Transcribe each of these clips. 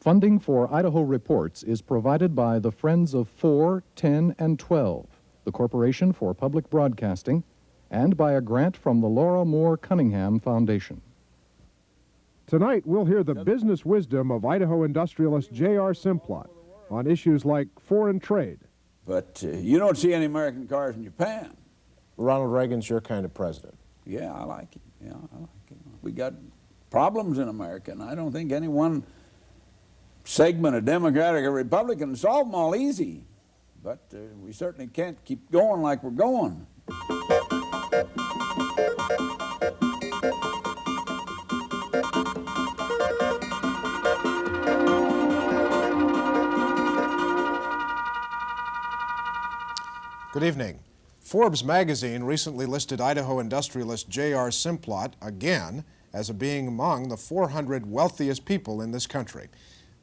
Funding for Idaho Reports is provided by the Friends of 4, 10, and 12, the Corporation for Public Broadcasting, and by a grant from the Laura Moore Cunningham Foundation. Tonight, we'll hear the business wisdom of Idaho industrialist J.R. Simplot on issues like foreign trade. But you don't see any American cars in Japan. Ronald Reagan's your kind of president. Yeah, I like it. Yeah, I like it. We got problems in America, and I don't think any one segment of Democratic or Republican solve them all easy. But we certainly can't keep going like we're going. Good evening. Forbes magazine recently listed Idaho industrialist J.R. Simplot again as being among the 400 wealthiest people in this country.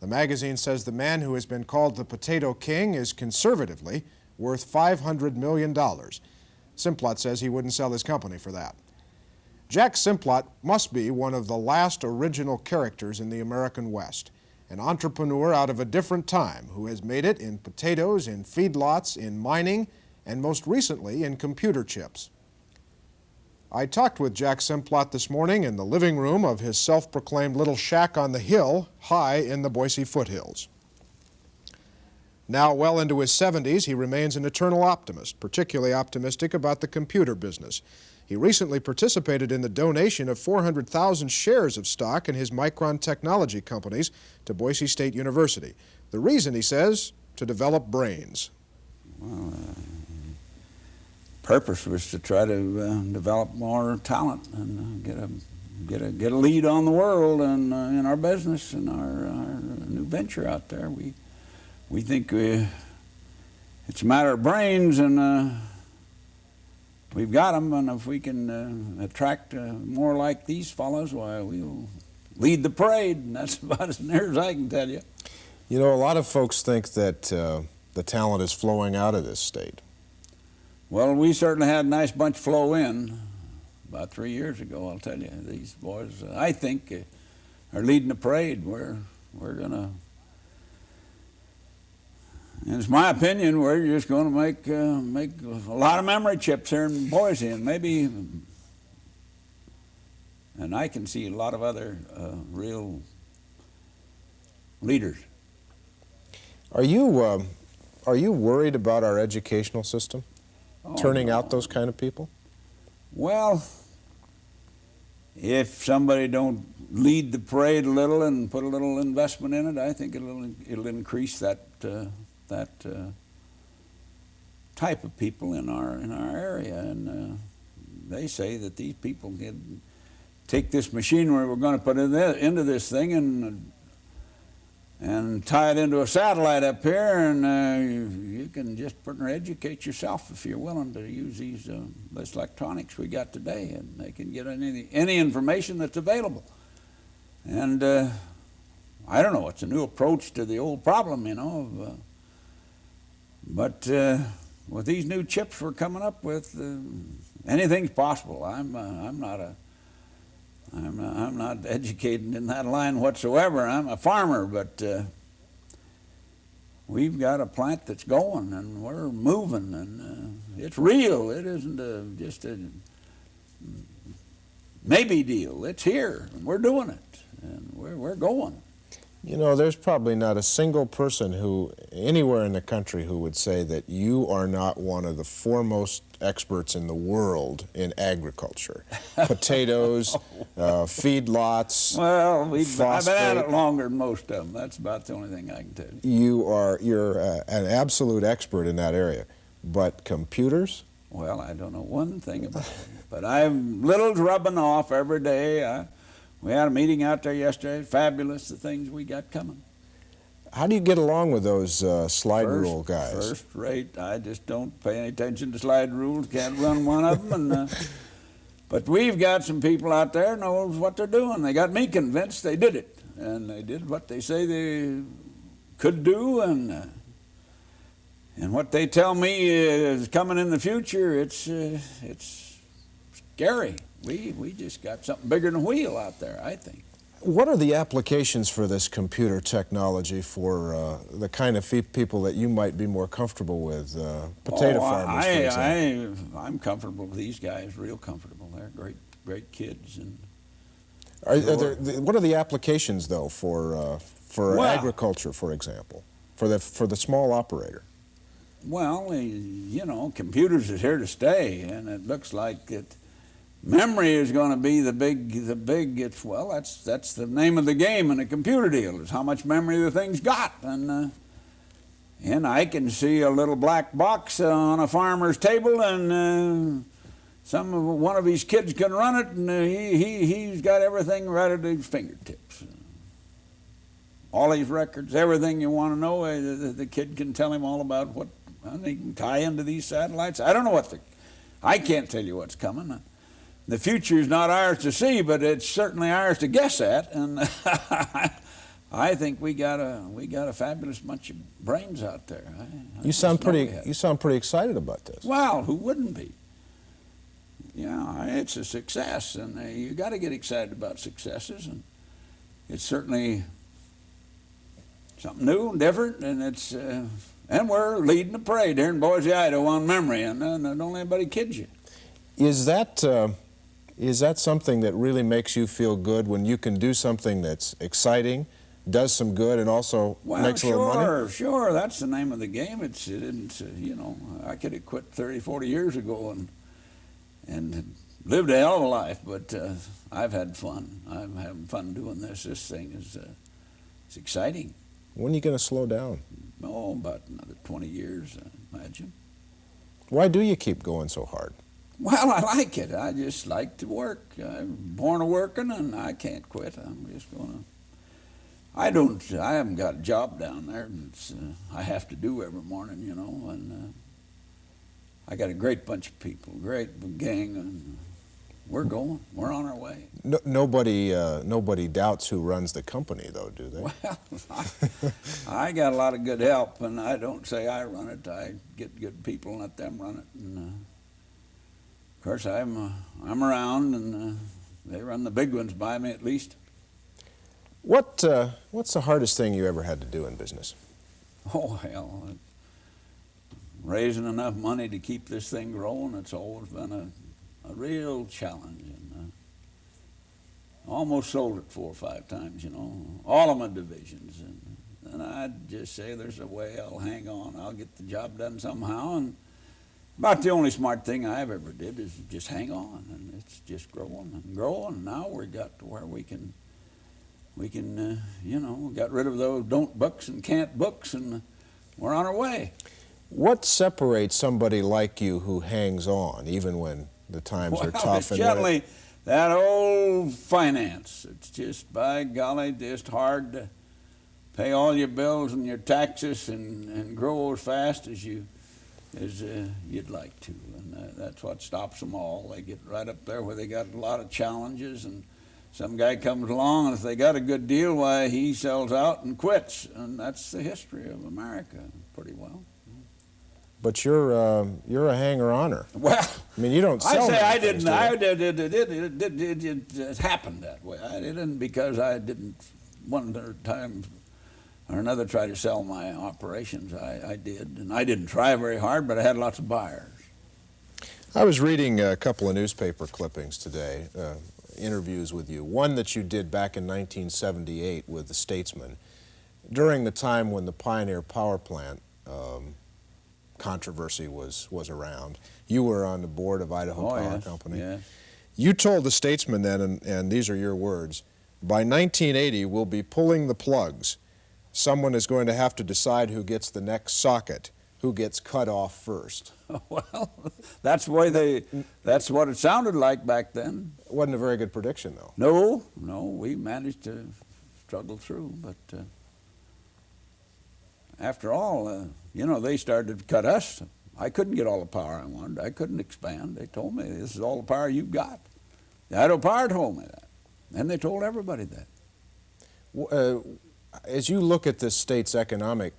The magazine says the man who has been called the Potato King is conservatively worth $500 million. Simplot says he wouldn't sell his company for that. Jack Simplot must be one of the last original characters in the American West, an entrepreneur out of a different time who has made it in potatoes, in feedlots, in mining, and most recently in computer chips. I talked with Jack Simplot this morning in the living room of his self-proclaimed little shack on the hill high in the Boise foothills. Now well into his 70s, he remains an eternal optimist, particularly optimistic about the computer business. He recently participated in the donation of 400,000 shares of stock in his Micron technology companies to Boise State University. The reason, he says, to develop brains. Well, purpose was to try to develop more talent and get a lead on the world and in our business and our new venture out there. We think it's a matter of brains, and we've got them, and if we can attract more like these fellows, why, we'll lead the parade, and that's about as near as I can tell you. You know, a lot of folks think that the talent is flowing out of this state. Well, we certainly had a nice bunch flow in about 3 years ago, I'll tell you. These boys, I think, are leading the parade. We're going to, and it's my opinion, we're just going to make a lot of memory chips here in Boise, and maybe, and I can see a lot of other real leaders. Are you worried about our educational system? Turning out those kind of people? Well, if somebody don't lead the parade a little and put a little investment in it, I think it'll increase that type of people in our area. And they say that these people can take this machinery we're going to put into this thing and tie it into a satellite up here, and you can just educate yourself if you're willing to use this electronics we got today, and they can get any information that's available. And I don't know, it's a new approach to the old problem, you know. But with these new chips we're coming up with, anything's possible. I'm not educated in that line whatsoever. I'm a farmer, but we've got a plant that's going, and we're moving, and it's real. It isn't just a maybe deal. It's here, and we're doing it, and we're going. You know, there's probably not a single person anywhere in the country who would say that you are not one of the foremost experts in the world in agriculture. Potatoes, feedlots, well, I've been at it longer than most of them. That's about the only thing I can tell you. You're an absolute expert in that area. But computers? Well, I don't know one thing about it. But little's rubbing off every day. We had a meeting out there yesterday. Fabulous, the things we got coming. How do you get along with those slide rule guys? First rate. I just don't pay any attention to slide rules. Can't run one of them. But we've got some people out there who knows what they're doing. They got me convinced they did it. And they did what they say they could do. And what they tell me is coming in the future, it's scary. We just got something bigger than a wheel out there, I think. What are the applications for this computer technology for the kind of people that you might be more comfortable with? Potato farmers, for example. I'm comfortable with these guys, real comfortable. They're great kids. And what are the applications, though, for Well, agriculture, for example, for the small operator? well, you know, computers is here to stay, and it looks like memory is going to be the big. That's the name of the game in a computer deal, is how much memory the thing's got. And I can see a little black box on a farmer's table, and one of his kids can run it, and he's got everything right at his fingertips. All these records, everything you want to know, the kid can tell him all about what, and he can tie into these satellites. I don't know I can't tell you what's coming. The future is not ours to see, but it's certainly ours to guess at. And I think we got a fabulous bunch of brains out there. You sound pretty excited about this. Well, who wouldn't be? Yeah, it's a success, and you got to get excited about successes, and it's certainly something new and different, and and we're leading the parade here in Boise, Idaho on memory, and don't let anybody kid you. Is that something that really makes you feel good when you can do something that's exciting, does some good, and also makes a little money? Sure, that's the name of the game. You know, I could have quit 30, 40 years ago and lived a hell of a life, but I've had fun. I'm having fun doing this. This thing is it's exciting. When are you going to slow down? Oh, about another 20 years, I imagine. Why do you keep going so hard? Well, I like it. I just like to work. I'm born a working, and I can't quit. I'm just going to... I haven't got a job down there. I have to do every morning, you know, and I got a great bunch of people, great gang, and we're going. We're on our way. Nobody doubts who runs the company, though, do they? Well, I got a lot of good help, and I don't say I run it. I get good people and let them run it. And of course, I'm around, and they run the big ones by me at least. What's the hardest thing you ever had to do in business? Oh, hell, raising enough money to keep this thing growing, it's always been a real challenge. And almost sold it 4 or 5 times, you know, all of my divisions. And I'd just say there's a way I'll hang on. I'll get the job done somehow. And about the only smart thing I've ever did is just hang on. And it's just growing and growing. Now we got to where we can you know, got rid of those don't books and can't books, and we're on our way. What separates somebody like you who hangs on, even when the times are tough? It's generally that old finance. It's just, by golly, just hard to pay all your bills and your taxes and grow as fast as you'd like to. And that's what stops them all. They get right up there where they got a lot of challenges, and some guy comes along, and if they got a good deal, why, he sells out and quits. And that's the history of America, pretty well. But you're a hanger-oner. Well, I mean, you don't sell. I say I things, didn't. It happened that way. I didn't because I didn't one time or another try to sell my operations. I did, and I didn't try very hard, but I had lots of buyers. I was reading a couple of newspaper clippings today, interviews with you. One that you did back in 1978 with the Statesman, during the time when the Pioneer Power Plant controversy was around. You were on the board of Idaho Power Company. Yes. You told the Statesman then, and these are your words, by 1980 we'll be pulling the plugs. Someone is going to have to decide who gets the next socket, who gets cut off first. Well, that's what it sounded like back then. It wasn't a very good prediction, though. No, we managed to struggle through, but after all, you know, they started to cut us. I couldn't get all the power I wanted. I couldn't expand. They told me, this is all the power you've got. The Idaho Power told me that, and they told everybody that. As you look at this state's economic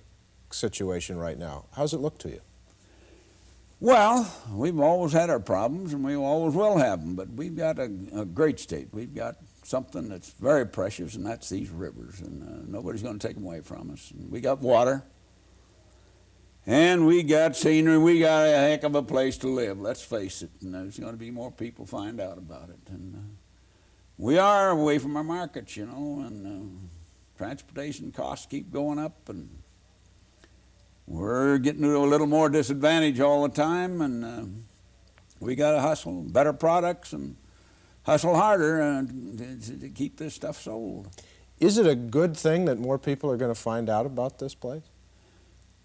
situation right now, how's it look to you? Well, we've always had our problems, and we always will have them, but we've got a great state. We've got something that's very precious, and that's these rivers, and nobody's going to take them away from us. And we got water, and we got scenery. We got a heck of a place to live, let's face it, and there's going to be more people find out about it. And we are away from our markets, you know, and transportation costs keep going up, and we're getting to a little more disadvantage all the time, and we got to hustle better products and hustle harder to keep this stuff sold. Is it a good thing that more people are going to find out about this place?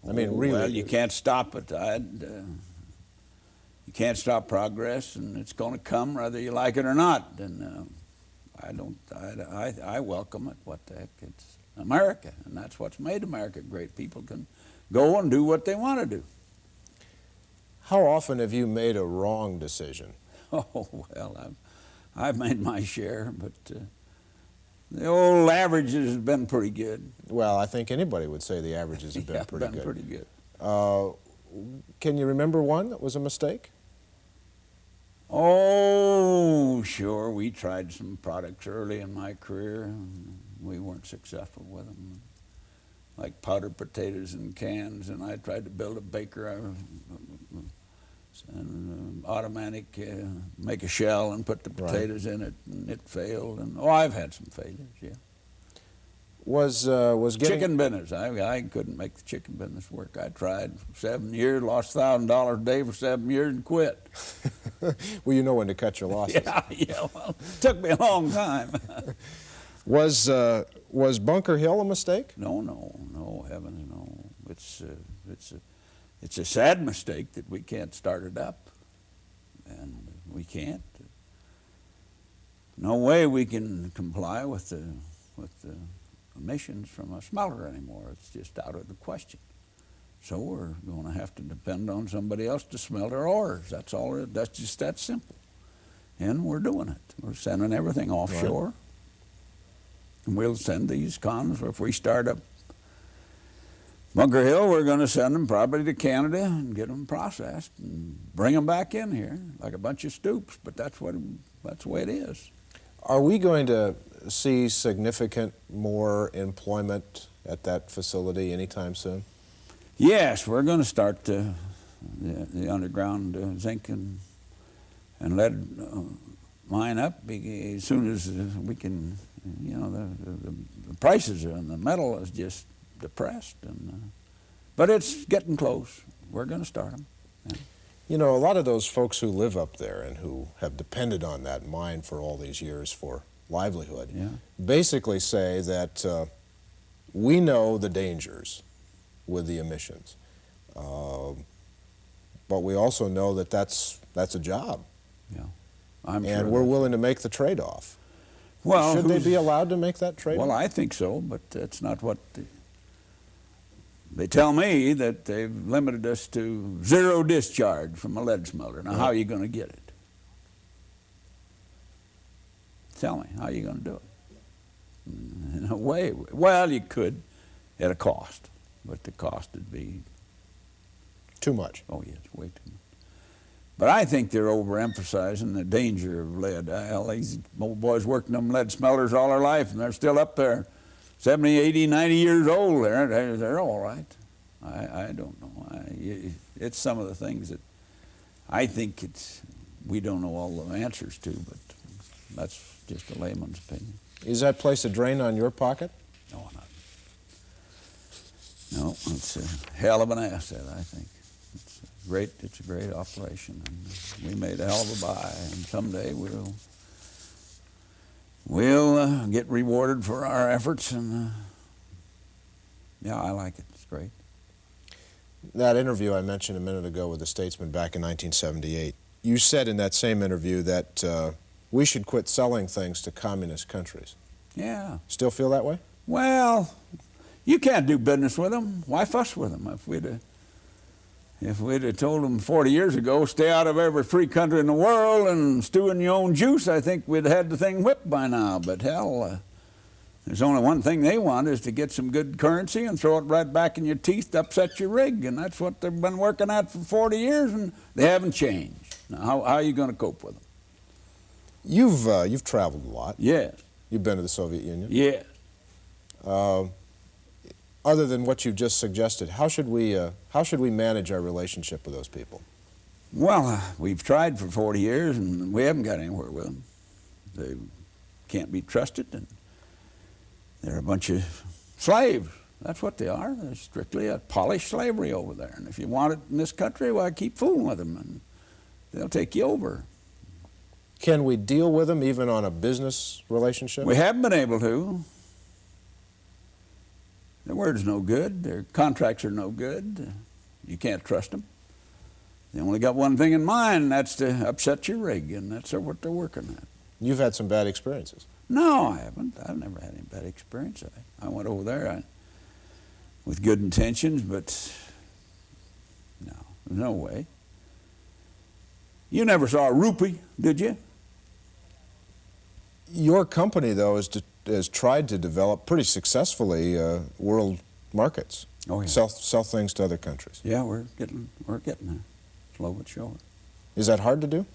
I mean, really. Well, you can't stop it. You can't stop progress, and it's going to come whether you like it or not. And I welcome it. What the heck? It's America, and that's what's made America great. People can go and do what they want to do. How often have you made a wrong decision? Oh, well, I've made my share, but the old averages have been pretty good. Well, I think anybody would say the averages have been pretty good. Pretty good. Can you remember one that was a mistake? Oh, sure. We tried some products early in my career, and we weren't successful with them. Like powdered potatoes in cans, and I tried to build a baker and automatic, make a shell and put the potatoes in it, and it failed. And I've had some failures, yeah. Was getting Chicken business. I couldn't make the chicken business work. I tried for 7 years, lost $1,000 a day for 7 years, and quit. Well, you know when to cut your losses. Yeah. Well, it took me a long time. Was Bunker Hill a mistake? No, heavens, no. It's a sad mistake that we can't start it up, and we can't. No way we can comply with the emissions from a smelter anymore. It's just out of the question. So we're going to have to depend on somebody else to smelt our ores. That's all. That's just that simple. And we're doing it. We're sending everything offshore. Right. And we'll send these cons, if we start up Bunker Hill, we're going to send them probably to Canada and get them processed and bring them back in here like a bunch of stoops. But that's the way it is. Are we going to see significant more employment at that facility anytime soon? Yes, we're going to start the underground zinc and lead mine up as soon as we can. You know, the prices and the metal is just depressed, but it's getting close. We're going to start them. Yeah. You know, a lot of those folks who live up there and who have depended on that mine for all these years for livelihood basically say that we know the dangers with the emissions, but we also know that that's a job. Yeah, and we're willing to make the trade-off. Well, should they be allowed to make that trade-off? Well, I think so, but that's not what they tell me, that they've limited us to 0 discharge from a lead smelter. Now, how are you going to get it? Tell me, how are you going to do it? In a way, well, you could at a cost, but the cost would be too much. Oh, yes, way too much. But I think they're overemphasizing the danger of lead. Hell, these old boys worked in them lead smelters all their life, and they're still up there, 70, 80, 90 years old. They're all right. I don't know. It's some of the things that I think we don't know all the answers to, but that's just a layman's opinion. Is that place a drain on your pocket? No, not. No, it's a hell of an asset, I think. It's a great operation, and we made a hell of a buy, and someday we'll get rewarded for our efforts, and yeah, I like it. It's great. That interview I mentioned a minute ago with the Statesman back in 1978, you said in that same interview that we should quit selling things to communist countries. Yeah. Still feel that way? Well, you can't do business with them. Why fuss with them? If we'd have told them 40 years ago, stay out of every free country in the world and stew in your own juice, I think we'd have had the thing whipped by now. But hell, there's only one thing they want, is to get some good currency and throw it right back in your teeth to upset your rig. And that's what they've been working at for 40 years, and they haven't changed. Now, how are you going to cope with them? You've traveled a lot. Yes. You've been to the Soviet Union? Yeah. Other than what you've just suggested, how should we manage our relationship with those people? Well, we've tried for 40 years, and we haven't got anywhere with them. They can't be trusted, and they're a bunch of slaves. That's what they are. They're strictly a polished slavery over there. And if you want it in this country, why, keep fooling with them, and they'll take you over. Can we deal with them even on a business relationship? We haven't been able to. Their word's no good. Their contracts are no good. You can't trust them. They only got one thing in mind, and that's to upset your rig, and that's what they're working at. You've had some bad experiences. No, I haven't. I've never had any bad experience. I went over there with good intentions, but no, there's no way. You never saw a rupee, did you? Your company, though, has tried to develop pretty successfully world markets. Oh, yeah. Sell things to other countries. Yeah, we're getting there, slow but sure. Is that hard to do?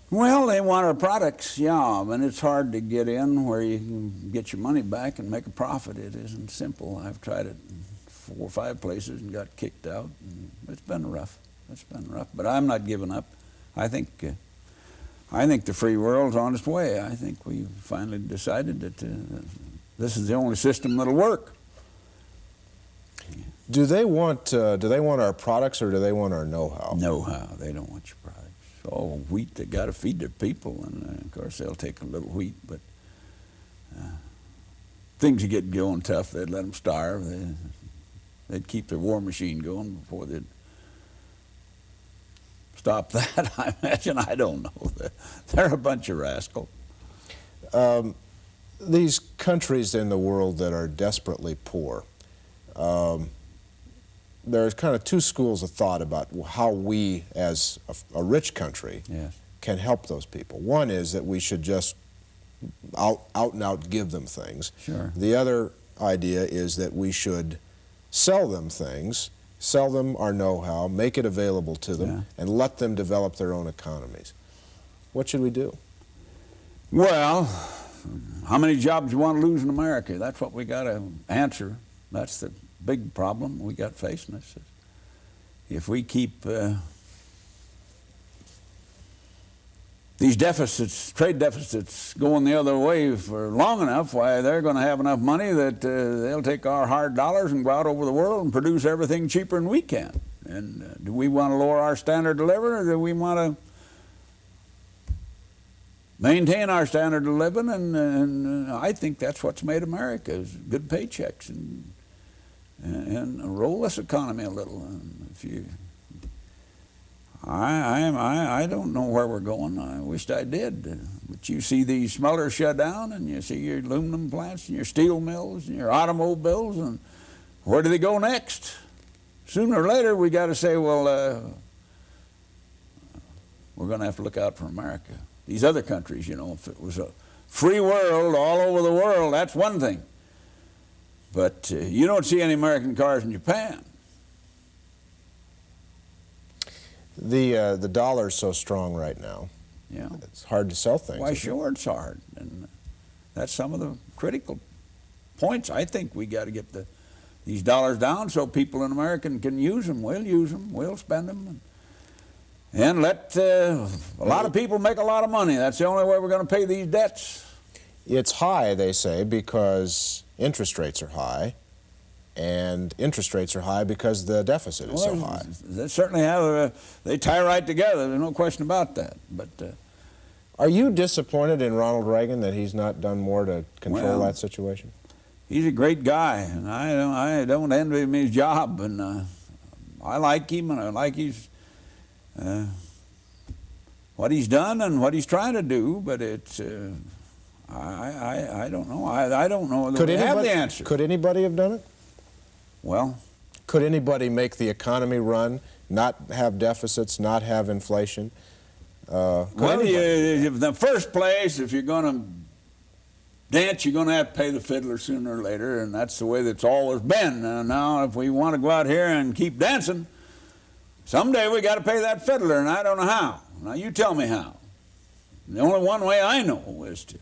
Well, they want our products, yeah, and it's hard to get in where you can get your money back and make a profit. It isn't simple. I've tried it in 4 or 5 places and got kicked out. And it's been rough. It's been rough, but I'm not giving up. I think the free world's on its way. I think we've finally decided that this is the only system that'll work. Do they want our products, or do they want our know-how? Know-how. They don't want your products. Oh, wheat, they got to feed their people, and of course they'll take a little wheat, but things are getting going tough. They'd let them starve. They'd keep their war machine going before they'd stop that. I imagine. I don't know. They're a bunch of rascals. These countries in the world that are desperately poor, there's kind of 2 schools of thought about how we, as a rich country, Yes. can help those people. One is that we should just out and out give them things. Sure. The other idea is that we should sell them things, sell them our know-how, make it available to them, Yeah. and let them develop their own economies. What should we do? Well, how many jobs do you want to lose in America? That's what we got to answer. That's the big problem we got facing us. If we keep these deficits, trade deficits, going the other way for long enough, why, they're going to have enough money that they'll take our hard dollars and go out over the world and produce everything cheaper than we can. And do we want to lower our standard of living, or do we want to maintain our standard of living? And I think that's what's made America, is good paychecks and roll this economy a little. And if you, I don't know where we're going. I wished I did. But you see these smelters shut down, and you see your aluminum plants and your steel mills and your automobiles, and where do they go next? Sooner or later, we got to say, well, we're going to have to look out for America. These other countries, you know, if it was a free world all over the world, that's one thing. But you don't see any American cars in Japan. The dollar's so strong right now. Yeah. It's hard to sell things. Why, sure, it's hard. And that's some of the critical points. I think we got to get these dollars down so people in America can use them. We'll use them. We'll spend them. And let a lot of people make a lot of money. That's the only way we're going to pay these debts. It's high, they say, because interest rates are high, and interest rates are high because the deficit is so high. They certainly have. They tie right together. There's no question about that. But are you disappointed in Ronald Reagan that he's not done more to control Well, that situation? he's a great guy, and I don't envy him his job, and I like him, and I like his what he's done and what he's trying to do. But it's I don't know. I don't know that we have the answer. Could anybody have done it? Well, could anybody make the economy run, not have deficits, not have inflation? Well, in the first place, if you're going to dance, you're going to have to pay the fiddler sooner or later, and that's the way that's always been. Now, if we want to go out here and keep dancing, someday we got to pay that fiddler, and I don't know how. Now, you tell me how. The only one way I know is to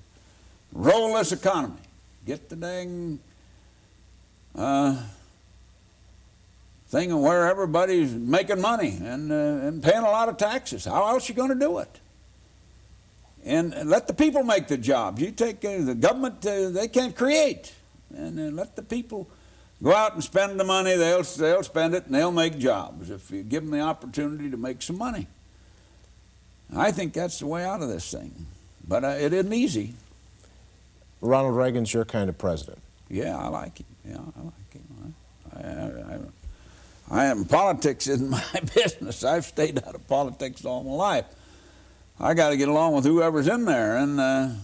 roll this economy, get the dang thing where everybody's making money and paying a lot of taxes. How else are you going to do it? And let the people make the jobs. You take the government, they can't create. And let the people go out and spend the money. They'll spend it and they'll make jobs if you give them the opportunity to make some money. I think that's the way out of this thing. But it isn't easy. Ronald Reagan's your kind of president. Yeah, I like him. Yeah, I like him. I am, politics isn't my business. I've stayed out of politics all my life. I got to get along with whoever's in there, and I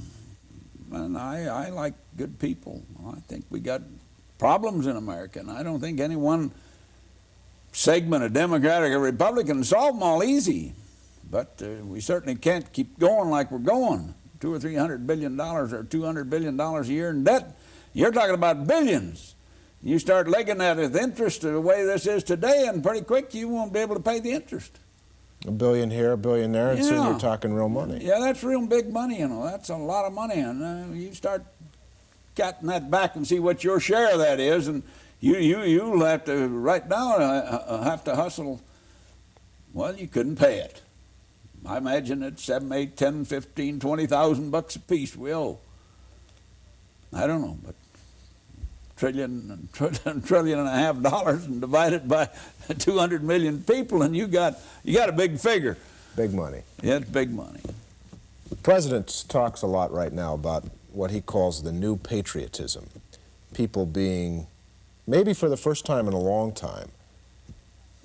like good people. I think we got problems in America, and I don't think any one segment of Democratic or Republican solve them all easy. But we certainly can't keep going like we're going. $200 or $300 billion or $200 billion a year in debt. You're talking about billions. You start legging that with interest the way this is today, and pretty quick you won't be able to pay the interest. A billion here, a billion there, and soon you're talking real money. Yeah, that's real big money, you know. That's a lot of money, and you start cutting that back and see what your share of that is, and you'll have to, right now, have to hustle. Well, you couldn't pay it. I imagine it's 7, 8, 10, 15, 20,000 bucks a piece we owe. I don't know, but trillion and a half dollars and divide it by 200 million people, and you got a big figure. Big money. Yeah, it's big money. The president talks a lot right now about what he calls the new patriotism. People being, maybe for the first time in a long time,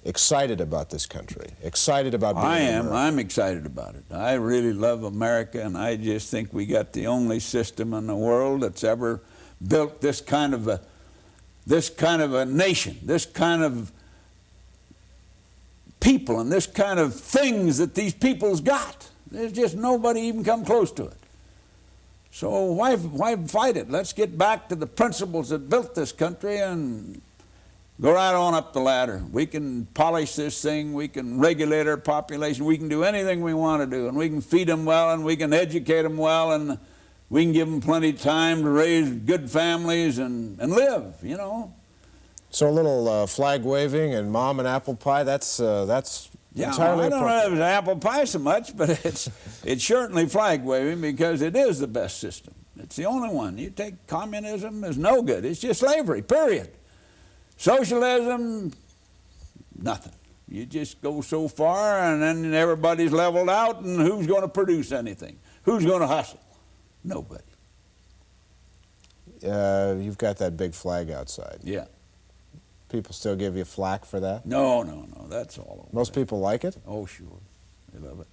excited about this country, excited about being American. I'm excited about it. I really love America, and I just think we got the only system in the world that's ever built this kind of a nation, this kind of people, and this kind of things that these people's got. There's just nobody even come close to it. So why fight it? Let's get back to the principles that built this country and go right on up the ladder. We can polish this thing, we can regulate our population, we can do anything we want to do, and we can feed them well, and we can educate them well, and we can give them plenty of time to raise good families and live, you know. So a little flag waving and mom and apple pie, that's yeah, entirely I don't know if it's apple pie so much, but it's certainly flag waving because it is the best system. It's the only one. You take communism, is no good. It's just slavery, period. Socialism, nothing. You just go so far and then everybody's leveled out, and who's going to produce anything? Who's going to hustle? Nobody. You've got that big flag outside. Yeah. People still give you flack for that? No, that's all over. Most people like it? Oh, sure. They love it.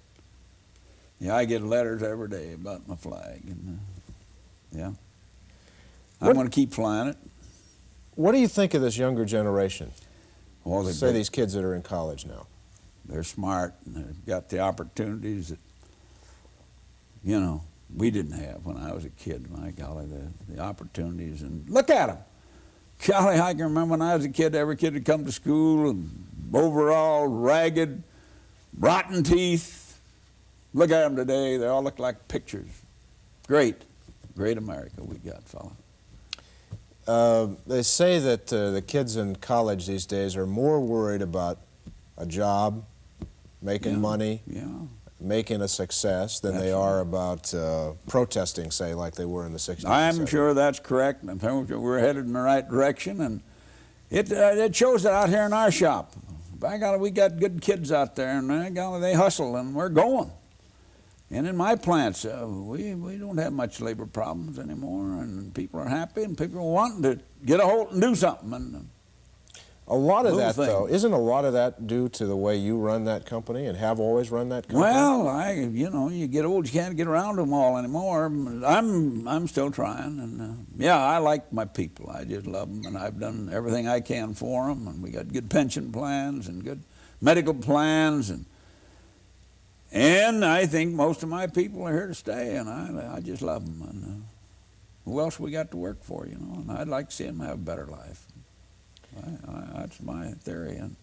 Yeah, I get letters every day about my flag. And, yeah. I'm going to keep flying it. What do you think of this younger generation? Well, Say these kids that are in college now. They're smart, and they've got the opportunities that, you know, we didn't have when I was a kid. My golly, the opportunities. And look at them. Golly, I can remember when I was a kid, every kid would come to school and overall, ragged, rotten teeth. Look at them today. They all look like pictures. Great America we got, fella. They say that the kids in college these days are more worried about a job, making money, making a success than they are about protesting, say, like they were in the 60s. I'm sure that's correct. I'm sure we're headed in the right direction, and it shows it out here in our shop. By golly, we got good kids out there, and by golly, they hustle, and we're going. And in my plants, we don't have much labor problems anymore, and people are happy, and people are wanting to get a hold and do something. And a lot of that, though, isn't a lot of that due to the way you run that company and have always run that company? Well, you get old, you can't get around them all anymore. I'm still trying, and yeah, I like my people. I just love them, and I've done everything I can for them, and we got good pension plans and good medical plans, and I think most of my people are here to stay, and I just love them. And who else we got to work for, you know? And I'd like to see them have a better life. That's my theory. And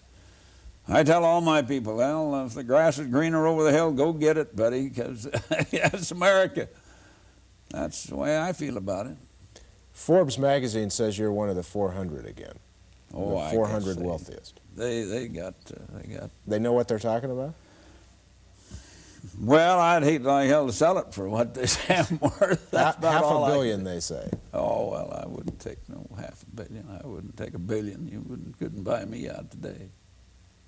I tell all my people, well, if the grass is greener over the hill, go get it, buddy, because it's America. That's the way I feel about it. Forbes magazine says you're one of the 400 again. Oh, The I 400 guess wealthiest. They got. They know what they're talking about? Well, I'd hate like hell to sell it for what they say I'm worth. That's about Half all a I billion, can- they say. Oh well, I wouldn't take no half a billion. I wouldn't take a billion. You couldn't buy me out today.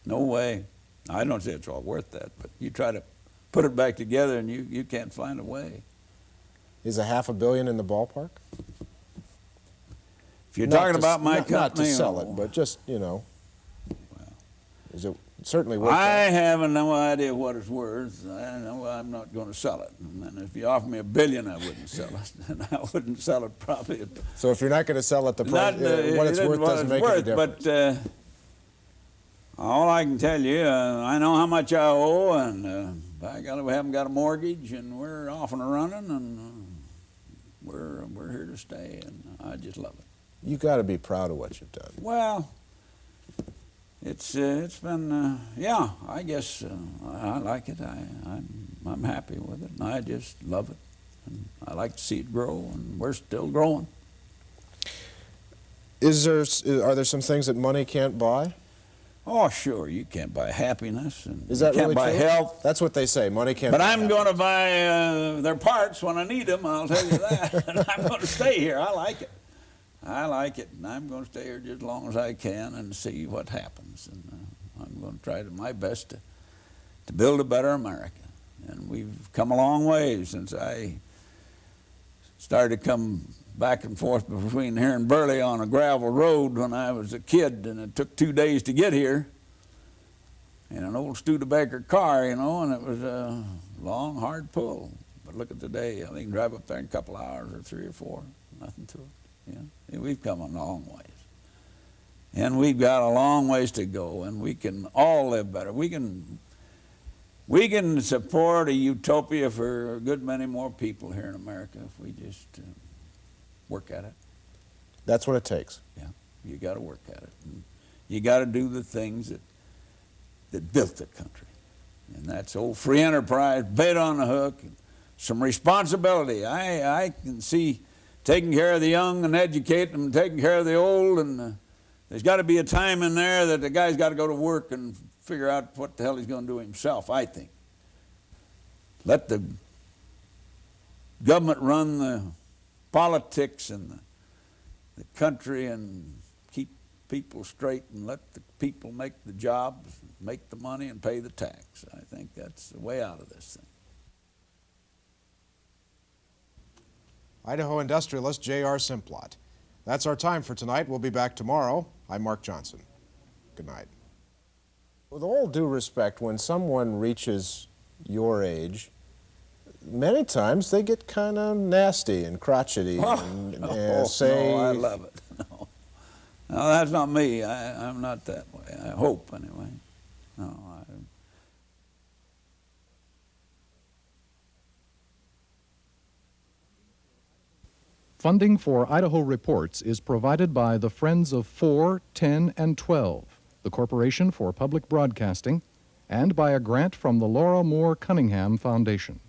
No way. I don't say it's all worth that, but you try to put it back together and you can't find a way. Is a half a billion in the ballpark? If you're Not talking to- about my not company, to sell oh, it, but just, you know, is it certainly worth I that? have no idea what it's worth. I know I'm not going to sell it. And if you offer me $1 billion, I wouldn't sell it. And I wouldn't sell it probably. So if you're not going to sell at the price, Not, what it's worth doesn't make any difference. But all I can tell you, I know how much I owe, and we haven't got a mortgage, and we're off and running, and we're here to stay, and I just love it. You got to be proud of what you've done. Well, it's been yeah. I guess I like it. I'm happy with it, and I just love it. And I like to see it grow, and we're still growing. Are there some things that money can't buy? Oh, sure, you can't buy happiness, and Is that you can't really buy true? health. That's what they say. Money can't. But buy I'm happiness. going to buy their parts when I need them. I'll tell you that. And I'm going to stay here. I like it. I like it, and I'm going to stay here just as long as I can and see what happens. And I'm going to try my best to build a better America. And we've come a long way since I started to come back and forth between here and Burley on a gravel road when I was a kid, and it took 2 days to get here in an old Studebaker car, you know, and it was a long, hard pull. But look at today. I think you can drive up there in a couple of hours or 3 or 4. Nothing to it. Yeah, we've come a long ways. And we've got a long ways to go, and we can all live better. We can support a utopia for a good many more people here in America if we just work at it. That's what it takes. Yeah, you got to work at it. And you got to do the things that built the country. And that's old free enterprise, bait on the hook, and some responsibility. I can see taking care of the young and educating them, taking care of the old, and there's got to be a time in there that the guy's got to go to work and figure out what the hell he's going to do himself, I think. Let the government run the politics and the country and keep people straight, and let the people make the jobs, make the money, and pay the tax. I think that's the way out of this thing. Idaho industrialist J.R. Simplot. That's our time for tonight. We'll be back tomorrow. I'm Mark Johnson. Good night. With all due respect, when someone reaches your age, many times they get kind of nasty and crotchety and say... No, I love it. No, that's not me. I'm not that way. I hope, anyway. No, Funding for Idaho Reports is provided by the Friends of 4, 10, and 12, the Corporation for Public Broadcasting, and by a grant from the Laura Moore Cunningham Foundation.